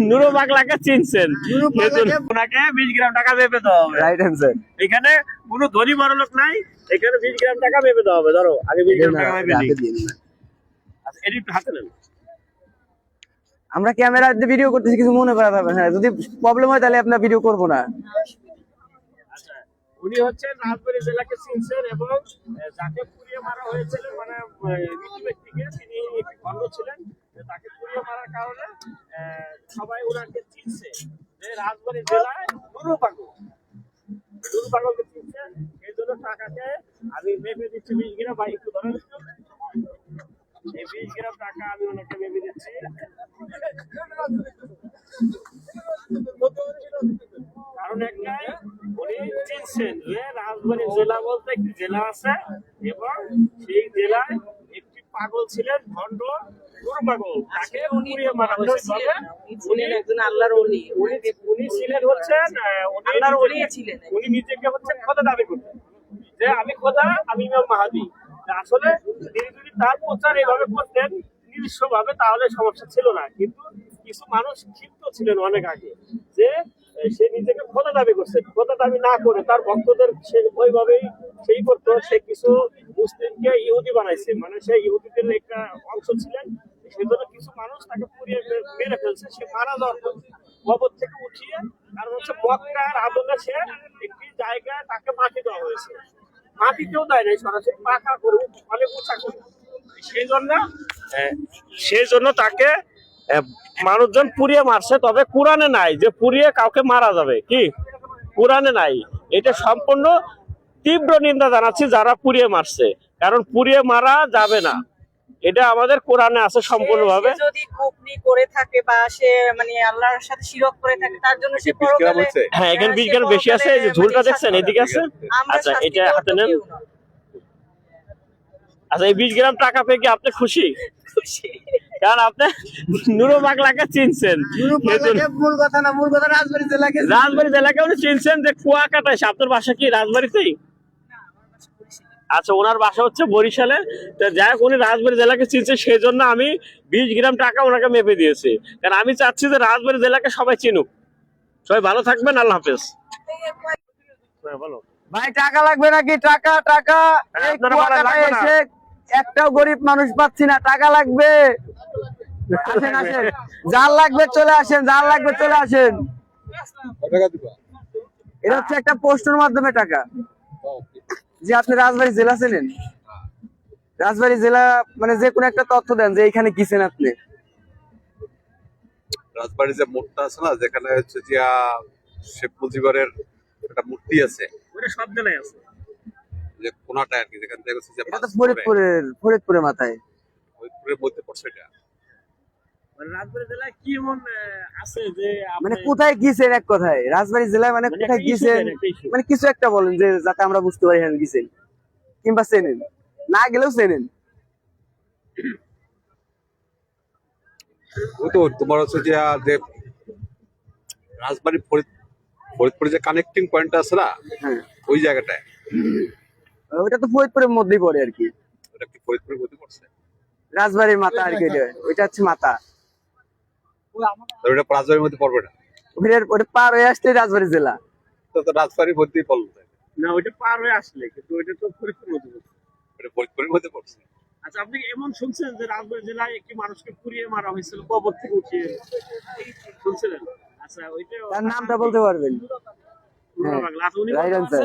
নুরু পাগলাকে চিনছেন, ওনাকে 20 গ্রাম টাকা মেপে দেওয়া হবে। Right answer. এখানে কোনো ধনী বড় লোক নাই, এখানে 20 গ্রাম টাকা মেপে দেওয়া হবে। ধরো আগে 20 গ্রাম টাকা মেপে দিই। আচ্ছা এটি একটু হাতে নেন। আমরা ক্যামেরা দিয়ে ভিডিও করতেছি, কিছু মনে করা যাবে না। যদি প্রবলেম হয় তাহলে আপনার ভিডিও করব না। আচ্ছা উনি হচ্ছেন রাজবাড়ী জেলাকে চিনছেন এবং যাকে পুড়িয়ে মারা হয়েছিল মানে মৃত ব্যক্তিকে, তিনি একটি খন্ড ছিলেন, তাকে পুড়িয়ে মারার কারণে সবাই ওনাকে চিনছে যে রাজবাড়ী জেলায় নুরু পাগলকে চিনছে। এই জন্য টাকাকে আমি মেপে দিচ্ছি 20 গ্রাম। বা একটু ধরেন, এই 20 গ্রাম টাকা আমি ওনাকে মেপে দিচ্ছি। কারণ একটাই, উনি চিনছেন যে রাজবাড়ী জেলা বলতে একটি জেলা আছে এবং সেই জেলায় একটি পাগল ছিলেন, ভণ্ড নুরু পাগল। তাকে পুড়িয়ে মারা হয়েছিল। উনি একজন আল্লাহর ওলি। উনি ছিলেন হচ্ছেন আল্লাহর ওলি ছিলেন। উনি নিজেকে হচ্ছেন খোদা দাবি করতেন যে আমি খোদা, আমি ইমাম মাহদী। আসলে তিনি যদি তার প্রচার এইভাবে করতেন নিজস্ব ভাবে তাহলে সমস্যা ছিল না, কিন্তু কিছু মানুষ ক্ষিপ্ত ছিলেন অনেক আগে যে সে নিজেকে খোদা দাবি করছে। খোদা দাবি না করে তার ভক্তদের সে ওইভাবেই সেই করতো। সে কিছু মুসলিমকে ইহুদি বানাইছে, মানে সে ইহুদিদের একটা অংশ ছিলেন। সেজন্য কিছু মানুষ তাকে পুড়িয়ে মেরে ফেলছে। সে মারা যাওয়ার পর কবর থেকে উঠিয়ে, কারণ হচ্ছে মক্কার আদলে সে একটি জায়গায় তাকে মাটি দেওয়া হয়েছে। মাটিতেও দেয় নাই, সরাসরি পাকা করে অনেক উঁচা করে। সেই জন্য তাকে মানুষজন পুড়িয়ে মারছে। তবে কোরআনে নাই যে পুড়িয়ে কাউকে মারা যাবে, কি কোরআনে নাই। এটা সম্পূর্ণ তীব্র নিন্দা জানাচ্ছি যারা পুড়িয়ে মারছে, কারণ পুড়িয়ে মারা যাবে না, এটা আমাদের কোরআনে আছে সম্পূর্ণভাবে। যদি কুফরি করে থাকে বা সে মানে আল্লাহর সাথে শিরক করে থাকে, তার জন্য সে পরকালে, হ্যাঁ এখানে 20 গ্রাম বেশি আছে। এই যে ঝুলটা দেখছেন এদিকে আছে। আচ্ছা এটা হাতে নেন। আচ্ছা এই 20 গ্রাম টাকা পেয়ে কি আপনি খুশি? কারণ আপনি নুরু পাগলাকে চিনছেন। মূল কথা না, মূল কথা রাজবাড়ী জেলাকে উনি চিনছেন যে কুয়াকাটায়। আপনার বাসা কি রাজবাড়ীতেই? আচ্ছা ওনার বাসা হচ্ছে বরিশালে। যাই হোক উনি রাজবাড়ী জেলাকে চিনছে, সেই জন্য আমি 20 গ্রাম টাকা ওনাকে মেপে দিয়েছি। কারণ আমি চাচ্ছি যে রাজবাড়ী জেলাকে সবাই চিনুক। সবাই ভালো থাকবেন, আল্লাহ হাফেজ। বলো ভাই, টাকা লাগবে নাকি? টাকা টাকা এই কুয়াকাটায় এসে একটাও গরিব মানুষ পাচ্ছি না, টাকা লাগবে। আসেন আসেন, যার লাগবে চলে আসেন, যার লাগবে চলে আসেন। এটা হচ্ছে একটা পোস্টের মাধ্যমে টাকা। যে আপনি রাজবাড়ী জেলা চেনেন? রাজবাড়ী জেলা মানে যে কোনো একটা তথ্য দেন যে এখানে গেছেন আপনি। রাজবাড়ী যে মোড়টা আছে না, যেখানে হচ্ছে জিয়া শেখ মুজিবের একটা মূর্তি আছে, ওটা সব জেলায় আছে, যে কোনাটা আর কি, যেখান থেকে হচ্ছে যে এটা তো ফরিদপুরের মাথায়। ফরিদপুরের মধ্যে পড়ছে এটা। মানে রাজবাড়ী জেলায় কি এমন আছে যে মানে কোথায় গিয়েছেন এক কথায়? রাজবাড়ী জেলায় মানে কোথায় গিয়েছেন, মানে কিছু একটা বলেন যে যাতে আমরা বুঝতে পারি হ্যাঁ গিয়েছেন, কিংবা চেনেন, না গেলেও চেনেন। ওই তো তোমার হচ্ছে যে রাজবাড়ী ফরিদপুরে যে কানেক্টিং পয়েন্ট আছে না, হ্যাঁ ওই জায়গাটায়। ওইটা তো ফরিদপুরের মধ্যেই পড়ে আর কি। ওটা কি ফরিদপুরের মধ্যে পড়ছে? রাজবাড়ির মাথা আর কি, ওইটা হচ্ছে মাথা। ওটা রাজবাড়ির মধ্যে পড়বে না, ওটা পার হয়ে আসলে রাজবাড়ী জেলা। তো রাজবাড়ির মধ্যেই পড়লো না, ওইটা পার হয়ে আসলে, কিন্তু ওইটা তো ফরিদপুরের মধ্যে পড়ছে। ওটা ফরিদপুরের মধ্যে পড়ছে। আচ্ছা আপনি এমন শুনছেন যে রাজবাড়ী জেলায় একটি মানুষকে পুড়িয়ে মারা হয়েছিল কবর থেকে উঠিয়ে, শুনছিলেন? আচ্ছা ওইটা তার নামটা বলতে পারবেন? নুরু পাগলা। আচ্ছা উনি রাইট অ্যান্সার।